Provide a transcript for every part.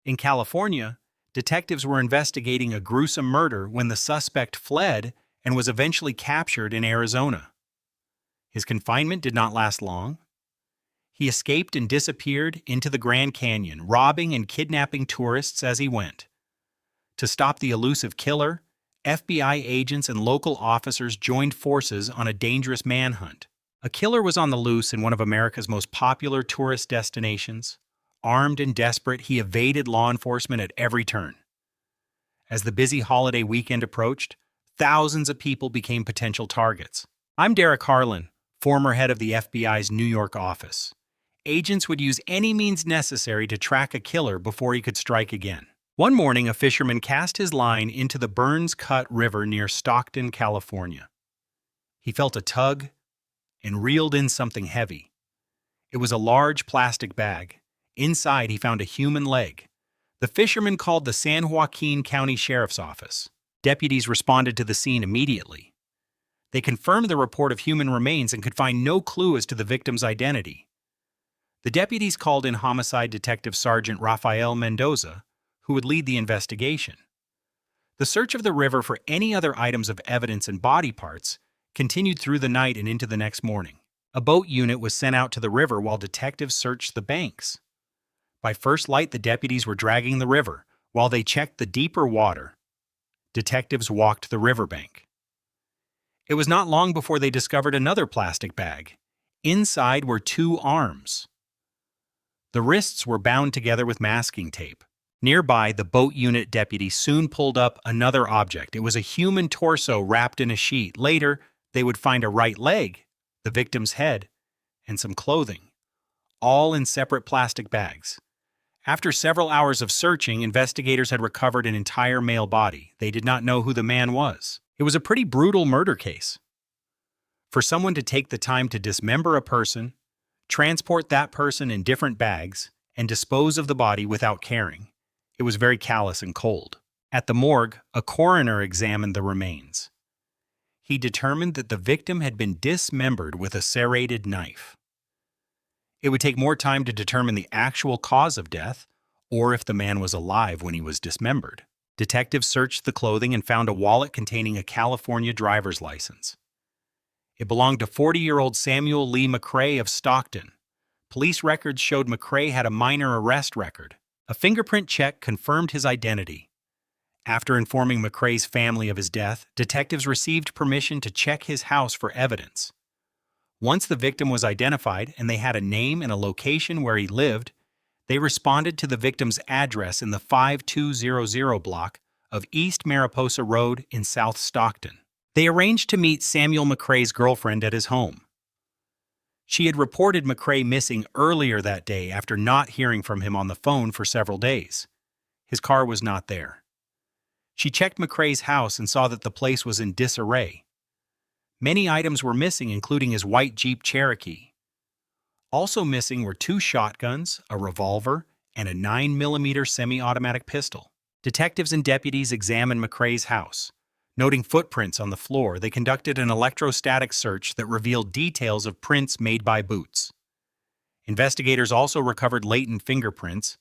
In California, detectives were investigating a gruesome murder when the suspect fled and was eventually captured in Arizona. His confinement did not last long. He escaped and disappeared into the Grand Canyon, robbing and kidnapping tourists as he went. To stop the elusive killer, FBI agents and local officers joined forces on a dangerous manhunt. A killer was on the loose in one of America's most popular tourist destinations. Armed and desperate, he evaded law enforcement at every turn. As the busy holiday weekend approached, thousands of people became potential targets. I'm Derek Harlan, former head of the FBI's New York office. Agents would use any means necessary to track a killer before he could strike again. One morning, a fisherman cast his line into the Burns Cut River near Stockton, California. He felt a tug and reeled in something heavy. It was a large plastic bag. Inside, he found a human leg. The fisherman called the San Joaquin County Sheriff's Office. Deputies responded to the scene immediately. They confirmed the report of human remains and could find no clue as to the victim's identity. The deputies called in Homicide Detective Sergeant Rafael Mendoza, who would lead the investigation. The search of the river for any other items of evidence and body parts continued through the night and into the next morning. A boat unit was sent out to the river while detectives searched the banks. By first light, the deputies were dragging the river. While they checked the deeper water, detectives walked the riverbank. It was not long before they discovered another plastic bag. Inside were two arms. The wrists were bound together with masking tape. Nearby, the boat unit deputy soon pulled up another object. It was a human torso wrapped in a sheet. Later, they would find a right leg, the victim's head, and some clothing, all in separate plastic bags. After several hours of searching, investigators had recovered an entire male body. They did not know who the man was. It was a pretty brutal murder case. For someone to take the time to dismember a person, transport that person in different bags, and dispose of the body without caring, it was very callous and cold. At the morgue, a coroner examined the remains. He determined that the victim had been dismembered with a serrated knife. It would take more time to determine the actual cause of death, or if the man was alive when he was dismembered. Detectives searched the clothing and found a wallet containing a California driver's license. It belonged to 40-year-old Samuel Lee McCrae of Stockton. Police records showed McCrae had a minor arrest record. A fingerprint check confirmed his identity. After informing McCrae's family of his death, detectives received permission to check his house for evidence. Once the victim was identified and they had a name and a location where he lived, they responded to the victim's address in the 5200 block of East Mariposa Road in South Stockton. They arranged to meet Samuel McCrae's girlfriend at his home. She had reported McCrae missing earlier that day after not hearing from him on the phone for several days. His car was not there. She checked McCrae's house and saw that the place was in disarray. Many items were missing, including his white Jeep Cherokee. Also missing were two shotguns, a revolver, and a 9mm semi-automatic pistol. Detectives and deputies examined McCrae's house. Noting footprints on the floor, they conducted an electrostatic search that revealed details of prints made by boots. Investigators also recovered latent fingerprints,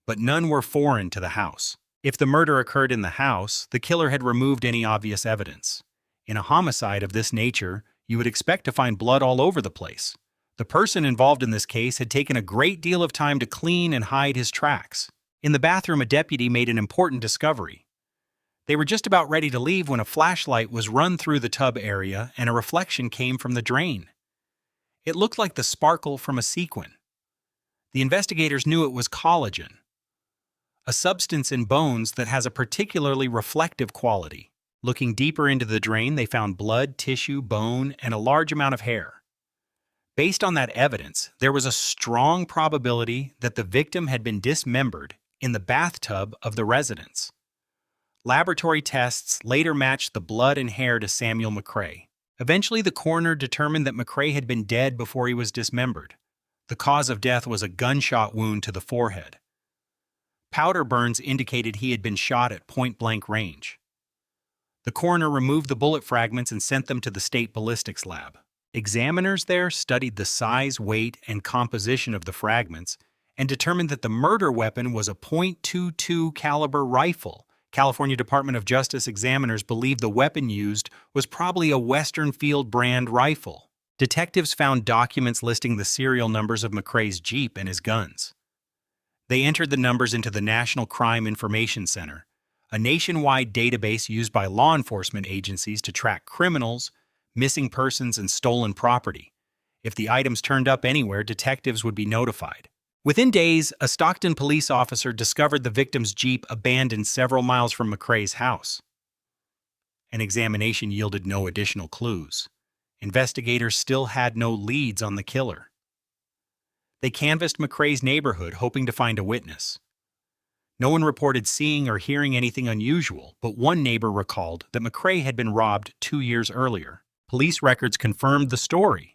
but none were foreign to the house. If the murder occurred in the house, the killer had removed any obvious evidence. In a homicide of this nature, you would expect to find blood all over the place. The person involved in this case had taken a great deal of time to clean and hide his tracks. In the bathroom, a deputy made an important discovery. They were just about ready to leave when a flashlight was run through the tub area and a reflection came from the drain. It looked like the sparkle from a sequin. The investigators knew it was collagen, a substance in bones that has a particularly reflective quality. Looking deeper into the drain, they found blood, tissue, bone, and a large amount of hair. Based on that evidence, there was a strong probability that the victim had been dismembered in the bathtub of the residence. Laboratory tests later matched the blood and hair to Samuel McCrae. Eventually, the coroner determined that McCrae had been dead before he was dismembered. The cause of death was a gunshot wound to the forehead. Powder burns indicated he had been shot at point-blank range. The coroner removed the bullet fragments and sent them to the state ballistics lab. Examiners there studied the size, weight, and composition of the fragments and determined that the murder weapon was a .22 caliber rifle. California Department of Justice examiners believed the weapon used was probably a Western Field brand rifle. Detectives found documents listing the serial numbers of McCrae's Jeep and his guns. They entered the numbers into the National Crime Information Center, a nationwide database used by law enforcement agencies to track criminals, missing persons, and stolen property. If the items turned up anywhere, detectives would be notified. Within days, a Stockton police officer discovered the victim's Jeep abandoned several miles from McCrae's house. An examination yielded no additional clues. Investigators still had no leads on the killer. They canvassed McCrae's neighborhood, hoping to find a witness. No one reported seeing or hearing anything unusual, but one neighbor recalled that McCrae had been robbed 2 years earlier. Police records confirmed the story.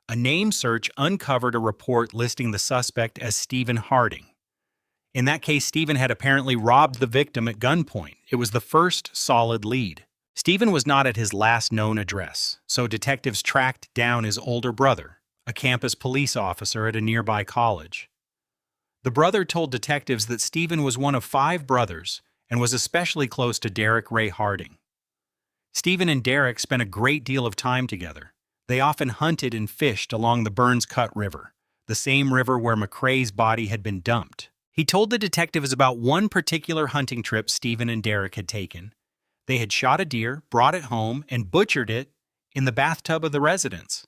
A name search uncovered a report listing the suspect as Stephen Harding. In that case, Stephen had apparently robbed the victim at gunpoint. It was the first solid lead. Stephen was not at his last known address, so detectives tracked down his older brother, a campus police officer at a nearby college. The brother told detectives that Stephen was one of 5 brothers and was especially close to Derek Ray Harding. Stephen and Derek spent a great deal of time together. They often hunted and fished along the Burns Cut River, the same river where McCrae's body had been dumped. He told the detectives about one particular hunting trip Stephen and Derek had taken. They had shot a deer, brought it home, and butchered it in the bathtub of the residence.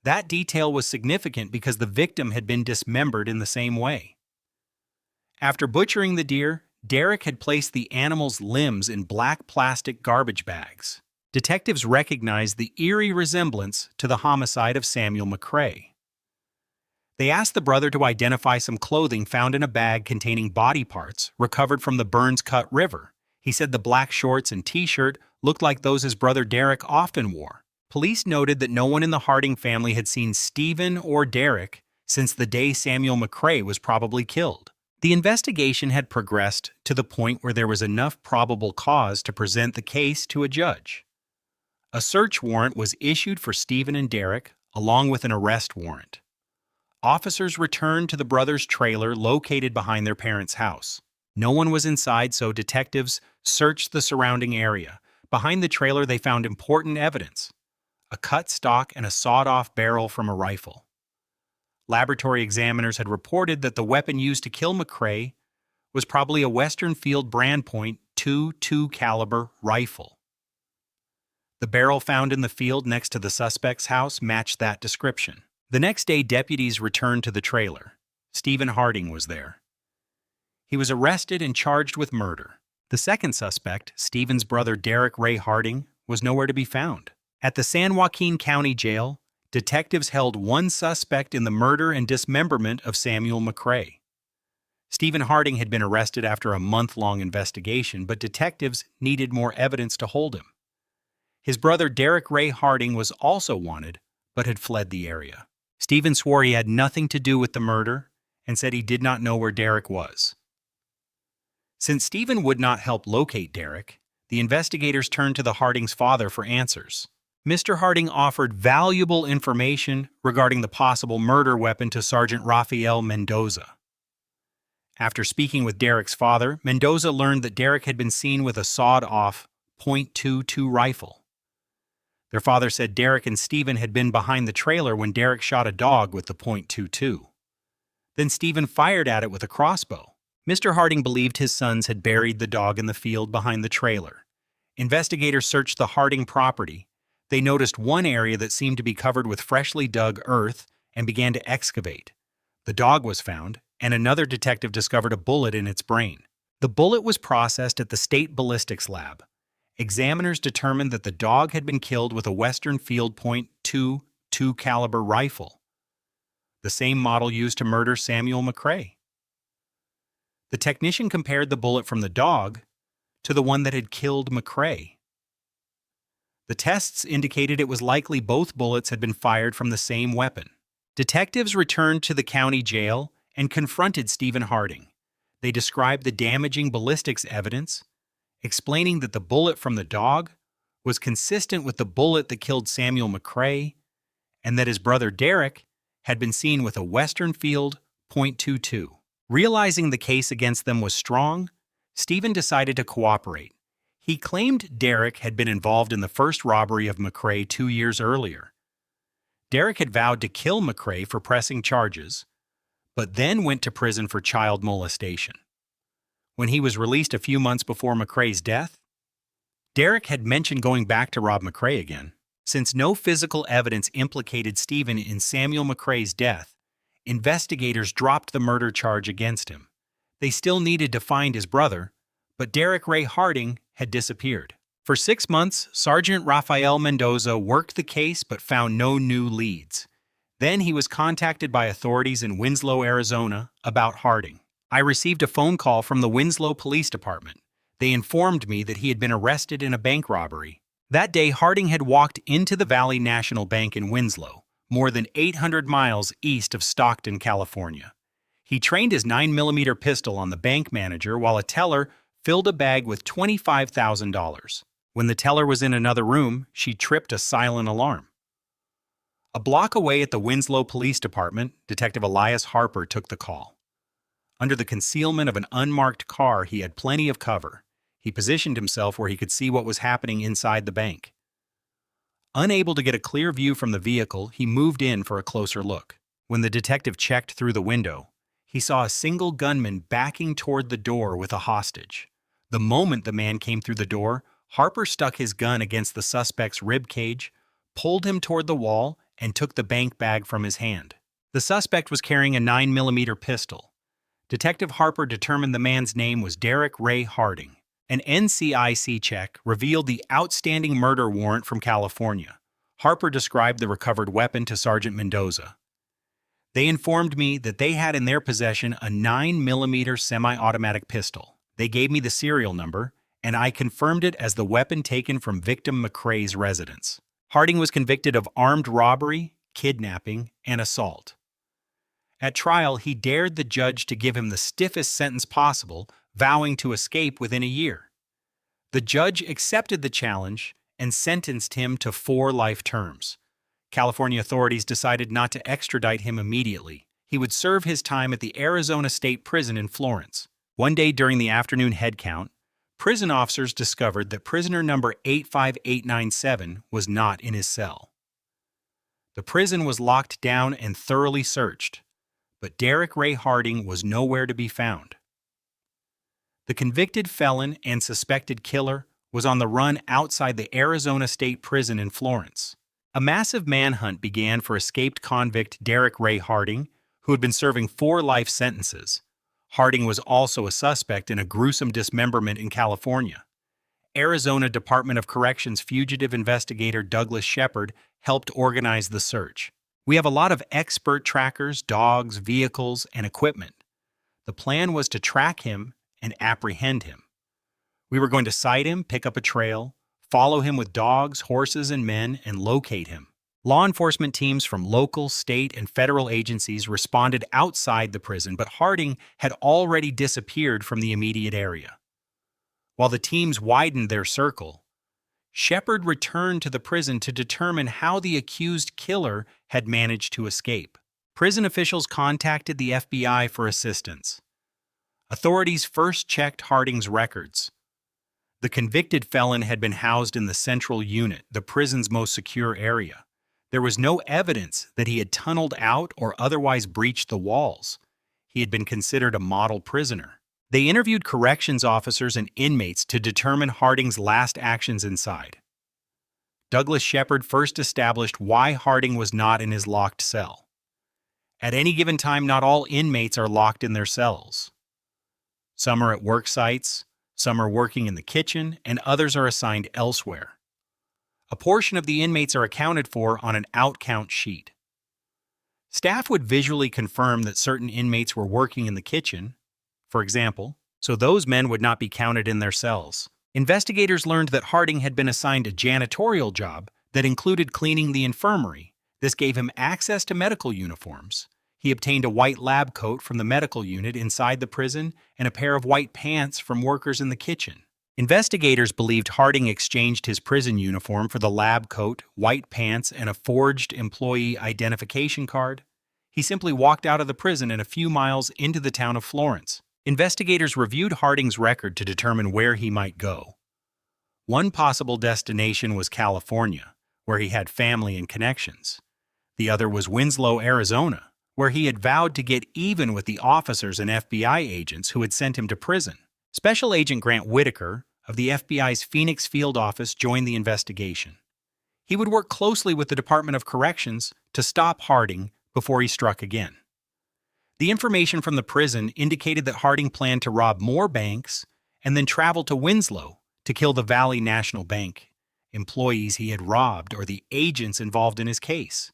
That detail was significant because the victim had been dismembered in the same way. After butchering the deer, Derek had placed the animal's limbs in black plastic garbage bags. Detectives recognized the eerie resemblance to the homicide of Samuel McCrae. They asked the brother to identify some clothing found in a bag containing body parts recovered from the Burns Cut River. He said the black shorts and t-shirt looked like those his brother Derek often wore. Police noted that no one in the Harding family had seen Stephen or Derek since the day Samuel McCrae was probably killed. The investigation had progressed to the point where there was enough probable cause to present the case to a judge. A search warrant was issued for Stephen and Derek, along with an arrest warrant. Officers returned to the brothers' trailer located behind their parents' house. No one was inside, so detectives searched the surrounding area. Behind the trailer, they found important evidence: a cut stock and a sawed-off barrel from a rifle. Laboratory examiners had reported that the weapon used to kill McCrae was probably a Western Field brand .22 caliber rifle. The barrel found in the field next to the suspect's house matched that description. The next day, deputies returned to the trailer. Stephen Harding was there. He was arrested and charged with murder. The second suspect, Stephen's brother Derek Ray Harding, was nowhere to be found. At the San Joaquin County Jail, detectives held one suspect in the murder and dismemberment of Samuel McCrae. Stephen Harding had been arrested after a month-long investigation, but detectives needed more evidence to hold him. His brother Derek Ray Harding was also wanted, but had fled the area. Stephen swore he had nothing to do with the murder and said he did not know where Derek was. Since Stephen would not help locate Derek, the investigators turned to the Harding's father for answers. Mr. Harding offered valuable information regarding the possible murder weapon to Sergeant Rafael Mendoza. After speaking with Derek's father, Mendoza learned that Derek had been seen with a sawed-off .22 rifle. Their father said Derek and Stephen had been behind the trailer when Derek shot a dog with the .22. Then Stephen fired at it with a crossbow. Mr. Harding believed his sons had buried the dog in the field behind the trailer. Investigators searched the Harding property. They noticed one area that seemed to be covered with freshly dug earth and began to excavate. The dog was found, and another detective discovered a bullet in its brain. The bullet was processed at the state ballistics lab. Examiners determined that the dog had been killed with a Western Field .22 caliber rifle, the same model used to murder Samuel McCrae. The technician compared the bullet from the dog to the one that had killed McCrae. The tests indicated it was likely both bullets had been fired from the same weapon. Detectives returned to the county jail and confronted Stephen Harding. They described the damaging ballistics evidence, explaining that the bullet from the dog was consistent with the bullet that killed Samuel McCrae, and that his brother Derek had been seen with a Western Field .22. Realizing the case against them was strong, Stephen decided to cooperate. He claimed Derek had been involved in the first robbery of McRae 2 years earlier. Derek had vowed to kill McRae for pressing charges, but then went to prison for child molestation. When he was released a few months before McRae's death, Derek had mentioned going back to rob McRae again. Since no physical evidence implicated Stephen in Samuel McRae's death, investigators dropped the murder charge against him. They still needed to find his brother, but Derek Ray Harding had disappeared. For 6 months, Sergeant Rafael Mendoza worked the case but found no new leads. Then he was contacted by authorities in Winslow, Arizona, about Harding. I received a phone call from the Winslow Police Department. They informed me that he had been arrested in a bank robbery. That day, Harding had walked into the Valley National Bank in Winslow, more than 800 miles east of Stockton, California. He trained his 9mm pistol on the bank manager while a teller filled a bag with $25,000. When the teller was in another room, she tripped a silent alarm. A block away at the Winslow Police Department, Detective Elias Harper took the call. Under the concealment of an unmarked car, he had plenty of cover. He positioned himself where he could see what was happening inside the bank. Unable to get a clear view from the vehicle, he moved in for a closer look. When the detective checked through the window, he saw a single gunman backing toward the door with a hostage. The moment the man came through the door, Harper stuck his gun against the suspect's rib cage, pulled him toward the wall, and took the bank bag from his hand. The suspect was carrying a 9mm pistol. Detective Harper determined the man's name was Derek Ray Harding. An NCIC check revealed the outstanding murder warrant from California. Harper described the recovered weapon to Sergeant Mendoza. They informed me that they had in their possession a 9mm semi-automatic pistol. They gave me the serial number, and I confirmed it as the weapon taken from victim McRae's residence. Harding was convicted of armed robbery, kidnapping, and assault. At trial, he dared the judge to give him the stiffest sentence possible, vowing to escape within a year. The judge accepted the challenge and sentenced him to 4 life terms. California authorities decided not to extradite him immediately. He would serve his time at the Arizona State Prison in Florence. One day during the afternoon head count, prison officers discovered that prisoner number 85897 was not in his cell. The prison was locked down and thoroughly searched, but Derek Ray Harding was nowhere to be found. The convicted felon and suspected killer was on the run outside the Arizona State Prison in Florence. A massive manhunt began for escaped convict Derek Ray Harding, who had been serving 4 life sentences. Harding was also a suspect in a gruesome dismemberment in California. Arizona Department of Corrections fugitive investigator Douglas Shepard helped organize the search. We have a lot of expert trackers, dogs, vehicles, and equipment. The plan was to track him and apprehend him. We were going to sight him, pick up a trail, follow him with dogs, horses, and men, and locate him. Law enforcement teams from local, state, and federal agencies responded outside the prison, but Harding had already disappeared from the immediate area. While the teams widened their circle, Shepard returned to the prison to determine how the accused killer had managed to escape. Prison officials contacted the FBI for assistance. Authorities first checked Harding's records. The convicted felon had been housed in the central unit, the prison's most secure area. There was no evidence that he had tunneled out or otherwise breached the walls. He had been considered a model prisoner. They interviewed corrections officers and inmates to determine Harding's last actions inside. Douglas Shepard first established why Harding was not in his locked cell. At any given time, not all inmates are locked in their cells. Some are at work sites, some are working in the kitchen, and others are assigned elsewhere. A portion of the inmates are accounted for on an out-count sheet. Staff would visually confirm that certain inmates were working in the kitchen, for example, so those men would not be counted in their cells. Investigators learned that Harding had been assigned a janitorial job that included cleaning the infirmary. This gave him access to medical uniforms. He obtained a white lab coat from the medical unit inside the prison and a pair of white pants from workers in the kitchen. Investigators believed Harding exchanged his prison uniform for the lab coat, white pants, and a forged employee identification card. He He simply walked out of the prison and a few miles into the town of Florence. Investigators reviewed Harding's record to determine where he might go. One possible destination was California, where he had family and connections. The other was Winslow, Arizona, where he had vowed to get even with the officers and FBI agents who had sent him to prison. Special Agent Grant Whitaker of the FBI's Phoenix Field Office joined the investigation. He would work closely with the Department of Corrections to stop Harding before he struck again. The information from the prison indicated that Harding planned to rob more banks and then travel to Winslow to kill the Valley National Bank employees he had robbed or the agents involved in his case.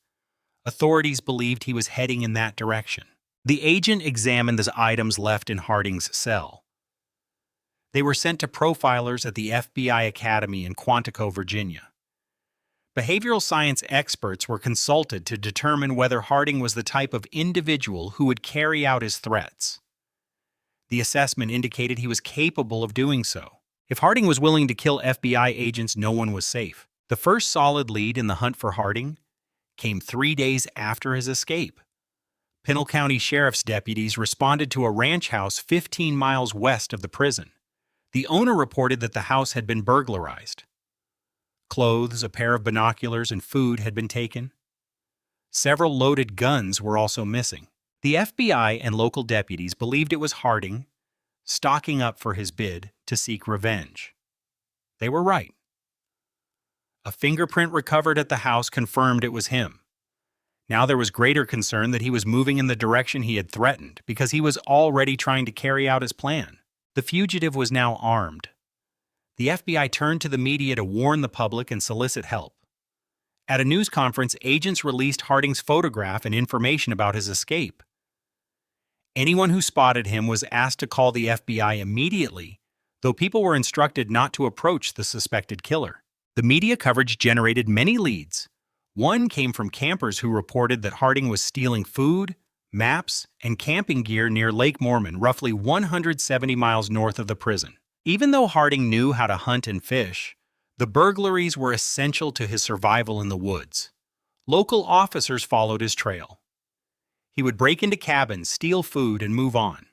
Authorities believed he was heading in that direction. The agent examined the items left in Harding's cell. They were sent to profilers at the FBI Academy in Quantico, Virginia. Behavioral science experts were consulted to determine whether Harding was the type of individual who would carry out his threats. The assessment indicated he was capable of doing so. If Harding was willing to kill FBI agents, no one was safe. The first solid lead in the hunt for Harding came 3 days after his escape. Pinal County Sheriff's deputies responded to a ranch house 15 miles west of the prison. The owner reported that the house had been burglarized. Clothes, a pair of binoculars, and food had been taken. Several loaded guns were also missing. The FBI and local deputies believed it was Harding stocking up for his bid to seek revenge. They were right. A fingerprint recovered at the house confirmed it was him. Now there was greater concern that he was moving in the direction he had threatened because he was already trying to carry out his plan. The fugitive was now armed. The FBI turned to the media to warn the public and solicit help. At a news conference, agents released Harding's photograph and information about his escape. Anyone who spotted him was asked to call the FBI immediately, though people were instructed not to approach the suspected killer. The media coverage generated many leads. One came from campers who reported that Harding was stealing food, maps, and camping gear near Lake Mormon, roughly 170 miles north of the prison. Even though Harding knew how to hunt and fish, the burglaries were essential to his survival in the woods. Local officers followed his trail. He would break into cabins, steal food, and move on.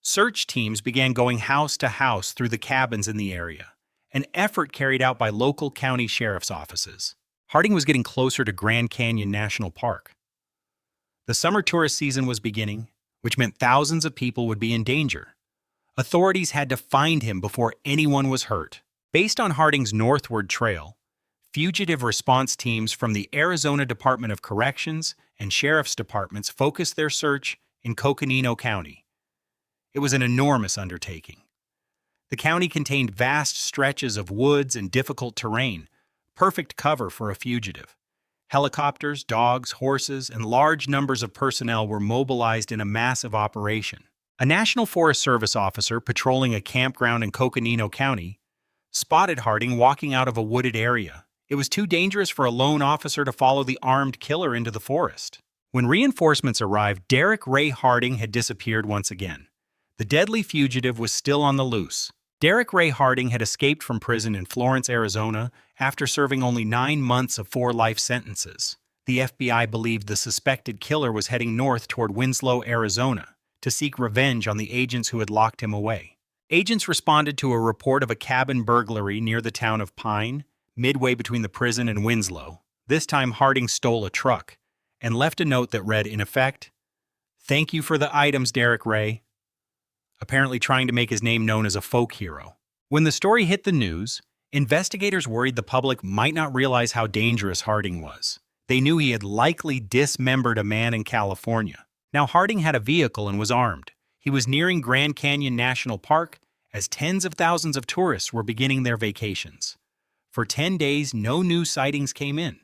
Search teams began going house to house through the cabins in the area, an effort carried out by local county sheriff's offices. Harding was getting closer to Grand Canyon National Park. The summer tourist season was beginning, which meant thousands of people would be in danger. Authorities had to find him before anyone was hurt. Based on Harding's northward trail, fugitive response teams from the Arizona Department of Corrections and Sheriff's Departments focused their search in Coconino County. It was an enormous undertaking. The county contained vast stretches of woods and difficult terrain, perfect cover for a fugitive. Helicopters, dogs, horses, and large numbers of personnel were mobilized in a massive operation. A National Forest Service officer patrolling a campground in Coconino County spotted Harding walking out of a wooded area. It was too dangerous for a lone officer to follow the armed killer into the forest. When reinforcements arrived, Derek Ray Harding had disappeared once again. The deadly fugitive was still on the loose. Derek Ray Harding had escaped from prison in Florence, Arizona, after serving only 9 months of 4 life sentences. The FBI believed the suspected killer was heading north toward Winslow, Arizona, to seek revenge on the agents who had locked him away. Agents responded to a report of a cabin burglary near the town of Pine, midway between the prison and Winslow. This time Harding stole a truck and left a note that read, in effect, "Thank you for the items, Derek Ray," apparently trying to make his name known as a folk hero. When the story hit the news, investigators worried the public might not realize how dangerous Harding was. They knew he had likely dismembered a man in California. Now Harding had a vehicle and was armed. He was nearing Grand Canyon National Park as tens of thousands of tourists were beginning their vacations. For 10 days, no new sightings came in.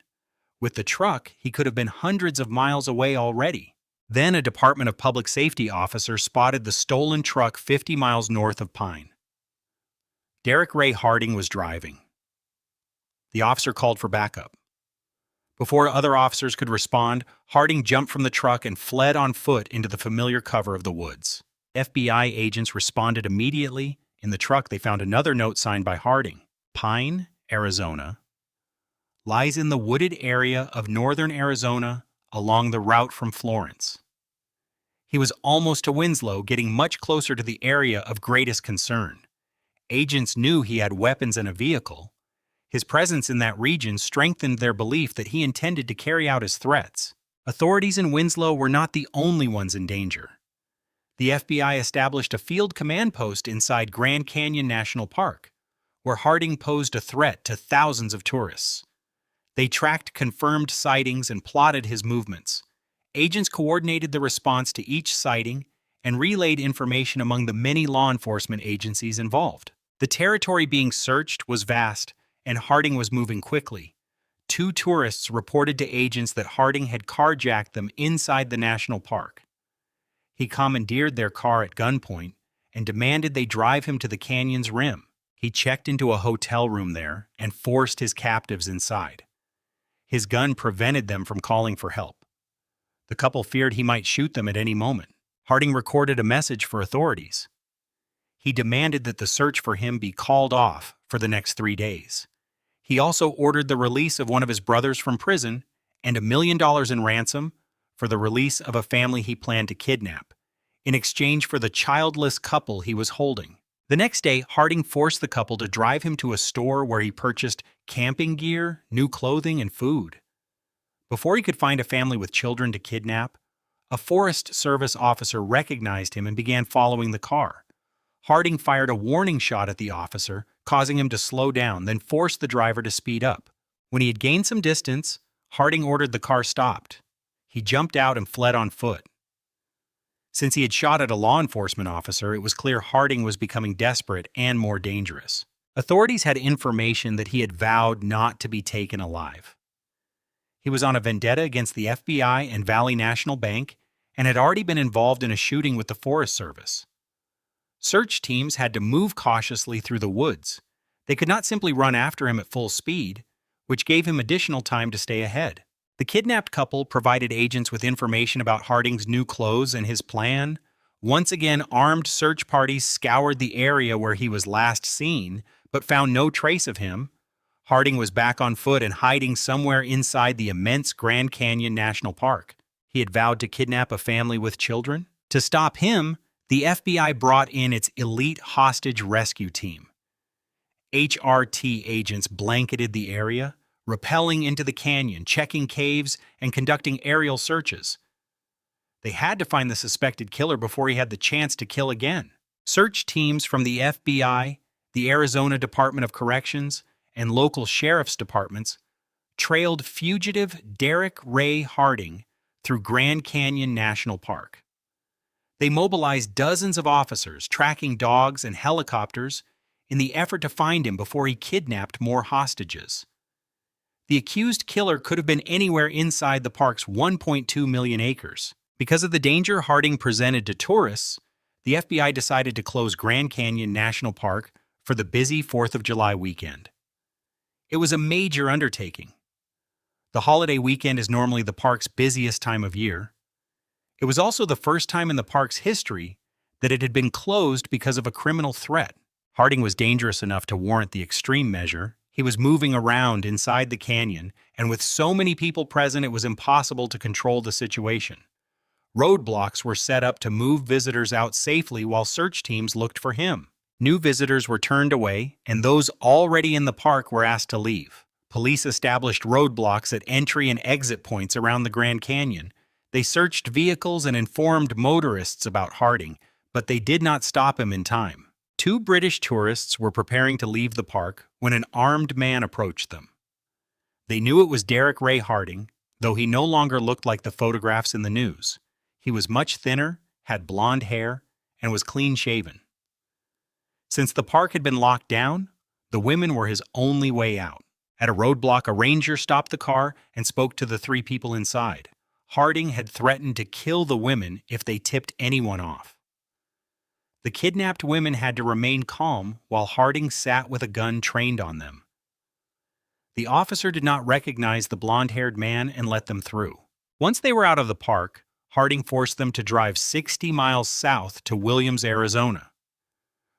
With the truck, he could have been hundreds of miles away already. Then a Department of Public Safety officer spotted the stolen truck 50 miles north of Pine. Derek Ray Harding was driving. The officer called for backup. Before other officers could respond, Harding jumped from the truck and fled on foot into the familiar cover of the woods. FBI agents responded immediately. In the truck, they found another note signed by Harding. Pine, Arizona, lies in the wooded area of northern Arizona, along the route from Florence. He was almost to Winslow, getting much closer to the area of greatest concern. Agents knew he had weapons and a vehicle. His presence in that region strengthened their belief that he intended to carry out his threats. Authorities in Winslow were not the only ones in danger. The FBI established a field command post inside Grand Canyon National Park, where Harding posed a threat to thousands of tourists. They tracked confirmed sightings and plotted his movements. Agents coordinated the response to each sighting and relayed information among the many law enforcement agencies involved. The territory being searched was vast, and Harding was moving quickly. 2 tourists reported to agents that Harding had carjacked them inside the national park. He commandeered their car at gunpoint and demanded they drive him to the canyon's rim. He checked into a hotel room there and forced his captives inside. His gun prevented them from calling for help. The couple feared he might shoot them at any moment. Harding recorded a message for authorities. He demanded that the search for him be called off for the next 3 days. He also ordered the release of one of his brothers from prison and $1 million in ransom for the release of a family he planned to kidnap, in exchange for the childless couple he was holding. The next day, Harding forced the couple to drive him to a store where he purchased camping gear, new clothing, and food. Before he could find a family with children to kidnap, a Forest Service officer recognized him and began following the car. Harding fired a warning shot at the officer, causing him to slow down, then forced the driver to speed up. When he had gained some distance, Harding ordered the car stopped. He jumped out and fled on foot. Since he had shot at a law enforcement officer, it was clear Harding was becoming desperate and more dangerous. Authorities had information that he had vowed not to be taken alive. He was on a vendetta against the FBI and Valley National Bank and had already been involved in a shooting with the Forest Service. Search teams had to move cautiously through the woods. They could not simply run after him at full speed, which gave him additional time to stay ahead. The kidnapped couple provided agents with information about Harding's new clothes and his plan. Once again, armed search parties scoured the area where he was last seen, but found no trace of him. Harding was back on foot and hiding somewhere inside the immense Grand Canyon National Park. He had vowed to kidnap a family with children. To stop him, the FBI brought in its elite hostage rescue team. HRT agents blanketed the area, rappelling into the canyon, checking caves, and conducting aerial searches. They had to find the suspected killer before he had the chance to kill again. Search teams from the FBI, the Arizona Department of Corrections, and local sheriff's departments trailed fugitive Derek Ray Harding through Grand Canyon National Park. They mobilized dozens of officers, tracking dogs and helicopters in the effort to find him before he kidnapped more hostages. The accused killer could have been anywhere inside the park's 1.2 million acres. Because of the danger Harding presented to tourists, the FBI decided to close Grand Canyon National Park for the busy 4th of July weekend. It was a major undertaking. The holiday weekend is normally the park's busiest time of year. It was also the first time in the park's history that it had been closed because of a criminal threat. Harding was dangerous enough to warrant the extreme measure. He was moving around inside the canyon, and with so many people present, it was impossible to control the situation. Roadblocks were set up to move visitors out safely while search teams looked for him. New visitors were turned away, and those already in the park were asked to leave. Police established roadblocks at entry and exit points around the Grand Canyon. They searched vehicles and informed motorists about Harding, but they did not stop him in time. 2 British tourists were preparing to leave the park when an armed man approached them. They knew it was Derek Ray Harding, though he no longer looked like the photographs in the news. He was much thinner, had blonde hair, and was clean-shaven. Since the park had been locked down, the women were his only way out. At a roadblock, a ranger stopped the car and spoke to the 3 people inside. Harding had threatened to kill the women if they tipped anyone off. The kidnapped women had to remain calm while Harding sat with a gun trained on them. The officer did not recognize the blonde-haired man and let them through. Once they were out of the park, Harding forced them to drive 60 miles south to Williams, Arizona.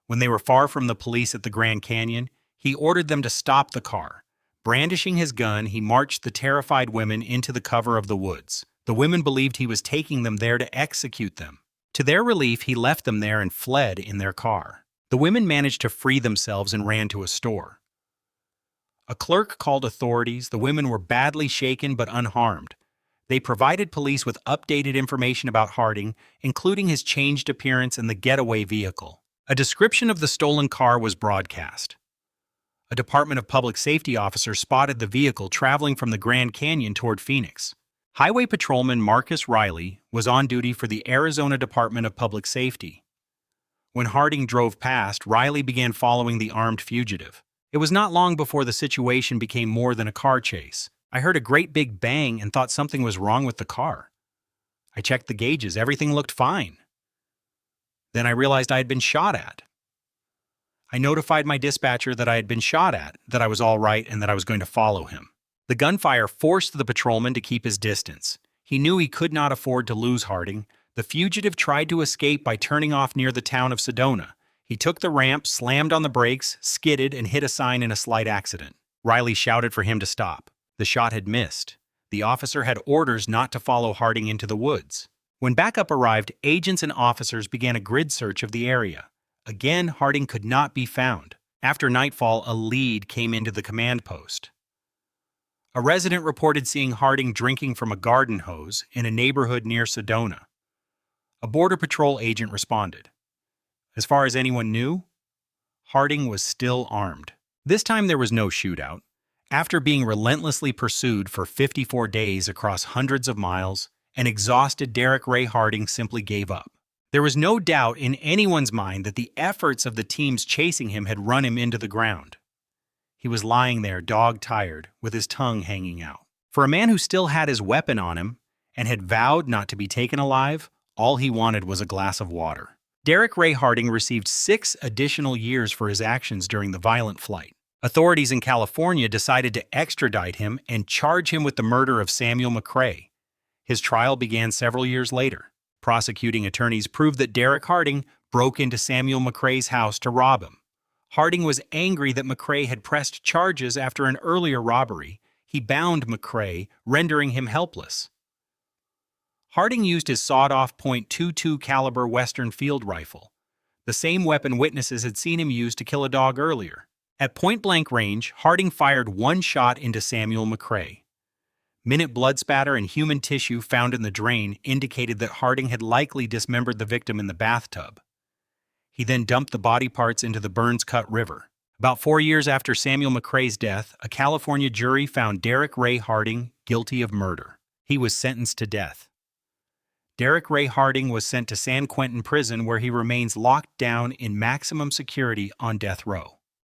When they were far from the police at the Grand Canyon, he ordered them to stop the car. Brandishing his gun, he marched the terrified women into the cover of the woods. The women believed he was taking them there to execute them. To their relief, he left them there and fled in their car. The women managed to free themselves and ran to a store. A clerk called authorities. The women were badly shaken but unharmed. They provided police with updated information about Harding, including his changed appearance and the getaway vehicle. A description of the stolen car was broadcast. A Department of Public Safety officer spotted the vehicle traveling from the Grand Canyon toward Phoenix. Highway Patrolman Marcus Riley was on duty for the Arizona Department of Public Safety. When Harding drove past, Riley began following the armed fugitive. It was not long before the situation became more than a car chase. I heard a great big bang and thought something was wrong with the car. I checked the gauges. Everything looked fine. Then I realized I had been shot at. I notified my dispatcher that I had been shot at, that I was all right, and that I was going to follow him. The gunfire forced the patrolman to keep his distance. He knew he could not afford to lose Harding. The fugitive tried to escape by turning off near the town of Sedona. He took the ramp, slammed on the brakes, skidded, and hit a sign in a slight accident. Riley shouted for him to stop. The shot had missed. The officer had orders not to follow Harding into the woods. When backup arrived, agents and officers began a grid search of the area. Again, Harding could not be found. After nightfall, a lead came into the command post. A resident reported seeing Harding drinking from a garden hose in a neighborhood near Sedona. A Border Patrol agent responded. As far as anyone knew, Harding was still armed. This time there was no shootout. After being relentlessly pursued for 54 days across hundreds of miles, an exhausted Derek Ray Harding simply gave up. There was no doubt in anyone's mind that the efforts of the teams chasing him had run him into the ground. He was lying there, dog-tired, with his tongue hanging out. For a man who still had his weapon on him and had vowed not to be taken alive, all he wanted was a glass of water. Derek Ray Harding received 6 additional years for his actions during the violent flight. Authorities in California decided to extradite him and charge him with the murder of Samuel McCray. His trial began several years later. Prosecuting attorneys proved that Derek Harding broke into Samuel McCray's house to rob him. Harding was angry that McCray had pressed charges after an earlier robbery. He bound McCray, rendering him helpless. Harding used his sawed-off .22 caliber Western field rifle, the same weapon witnesses had seen him use to kill a dog earlier. At point-blank range, Harding fired one shot into Samuel McCray. Minute blood spatter and human tissue found in the drain indicated that Harding had likely dismembered the victim in the bathtub. He then dumped the body parts into the Burns Cut River. About 4 years after Samuel McCray's death, a California jury found Derek Ray Harding guilty of murder. He was sentenced to death. Derek Ray Harding was sent to San Quentin Prison, where he remains locked down in maximum security on death row.